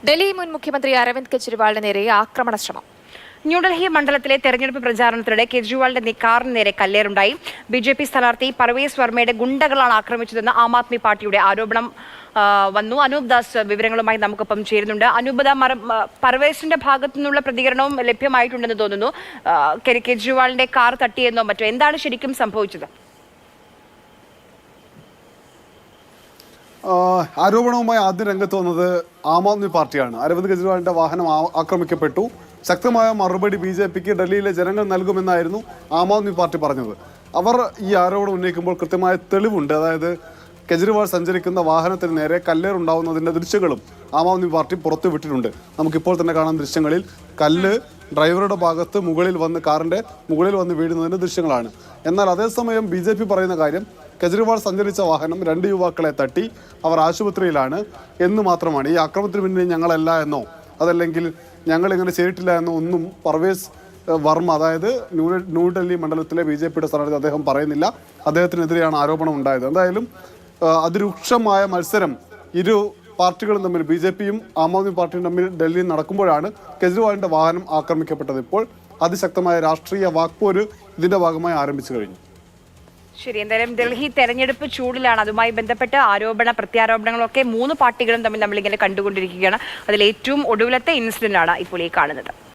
ഡൽഹി മുൻ മുഖ്യമന്ത്രി അരവിന്ദ് കെജ്രിവാളിന് നേരെ ആക്രമണ ശ്രമം. ന്യൂഡൽഹി മണ്ഡലത്തിലെ തെരഞ്ഞെടുപ്പ് പ്രചാരണത്തിനിടെ കെജ്രിവാളിന്റെ കാറിന് നേരെ കല്ലേറുണ്ടായി. ബി.ജെ.പി സ്ഥാനാർത്ഥി പർവേസ് വർമ്മയുടെ ഗുണ്ടകളാണ് ആക്രമിച്ചതെന്ന് ആം ആദ്മി പാർട്ടിയുടെ ആരോപണം വന്നു. അനൂപ് ദാസ് വിവരങ്ങളുമായി നമുക്കൊപ്പം ചേരുന്നുണ്ട്. അനൂപ്, പർവേസിന്റെ ഭാഗത്തു നിന്നുള്ള പ്രതികരണവും ലഭ്യമായിട്ടുണ്ടെന്ന് തോന്നുന്നു. കെജ്രിവാളിന്റെ കാർ തട്ടിയെന്നോ മറ്റോ എന്താണ് ശരിക്കും സംഭവിച്ചത്? ആരോപണവുമായി ആദ്യം രംഗത്ത് വന്നത് ആം ആദ്മി പാർട്ടിയാണ്. അരവിന്ദ് കെജ്രിവാളിന്റെ വാഹനം ആക്രമിക്കപ്പെട്ടു. ശക്തമായ മറുപടി ബി.ജെ.പിക്ക് ഡൽഹിയിലെ ജനങ്ങൾ നൽകുമെന്നായിരുന്നു ആം ആദ്മി പാർട്ടി പറഞ്ഞത്. അവർ ഈ ആരോപണം ഉന്നയിക്കുമ്പോൾ കൃത്യമായ തെളിവുണ്ട്. അതായത് കെജ്രിവാൾ സഞ്ചരിക്കുന്ന വാഹനത്തിന് നേരെ കല്ലേറുണ്ടാവുന്നതിൻ്റെ ദൃശ്യങ്ങളും ആം ആദ്മി പാർട്ടി പുറത്തുവിട്ടിട്ടുണ്ട്. നമുക്കിപ്പോൾ തന്നെ കാണാൻ ദൃശ്യങ്ങളിൽ കല്ല് ഡ്രൈവറുടെ ഭാഗത്ത് കാറിൻ്റെ മുകളിൽ വന്ന് വീഴുന്നതിൻ്റെ ദൃശ്യങ്ങളാണ്. എന്നാൽ അതേസമയം ബി.ജെ.പി പറയുന്ന കാര്യം കെജ്രിവാൾ സഞ്ചരിച്ച വാഹനം 2 യുവാക്കളെ തട്ടി അവർ ആശുപത്രിയിലാണ് എന്ന് മാത്രമാണ്. ഈ ആക്രമണത്തിന് പിന്നിൽ ഞങ്ങളല്ല എന്നോ അതല്ലെങ്കിൽ ഞങ്ങളിങ്ങനെ ചെയ്തിട്ടില്ല എന്നോ ഒന്നും പർവേസ് വർമ്മ, അതായത് ന്യൂഡൽഹി മണ്ഡലത്തിലെ ബി.ജെ.പിയുടെ സ്ഥാനാർത്ഥി, അദ്ദേഹം പറയുന്നില്ല. അദ്ദേഹത്തിനെതിരെയാണ് ആരോപണം ഉണ്ടായത്. എന്തായാലും അതിരൂക്ഷമായ മത്സരം ഇരു പാർട്ടികളും തമ്മിൽ, ബി.ജെ.പിയും ആം ആദ്മി പാർട്ടിയും തമ്മിൽ ഡൽഹിയിൽ നടക്കുമ്പോഴാണ് കെജ്രിവാളിന്റെ വാഹനം ആക്രമിക്കപ്പെട്ടത്. ഇപ്പോൾ അതിശക്തമായ രാഷ്ട്രീയ വാക്പോര് ഇതിന്റെ ഭാഗമായി ആരംഭിച്ചു കഴിഞ്ഞു. ശരി, എന്തായാലും ഡൽഹി തെരഞ്ഞെടുപ്പ് ചൂടിലാണ്. അതുമായി ബന്ധപ്പെട്ട് പ്രത്യാരോപണങ്ങളൊക്കെ 3 പാർട്ടികളും തമ്മിൽ നമ്മളിങ്ങനെ കണ്ടുകൊണ്ടിരിക്കുകയാണ്. അതിൽ ഏറ്റവും ഒടുവിലത്തെ ഇൻസിഡന്റ് ആണ് ഇപ്പോൾ ഈ കാണുന്നത്.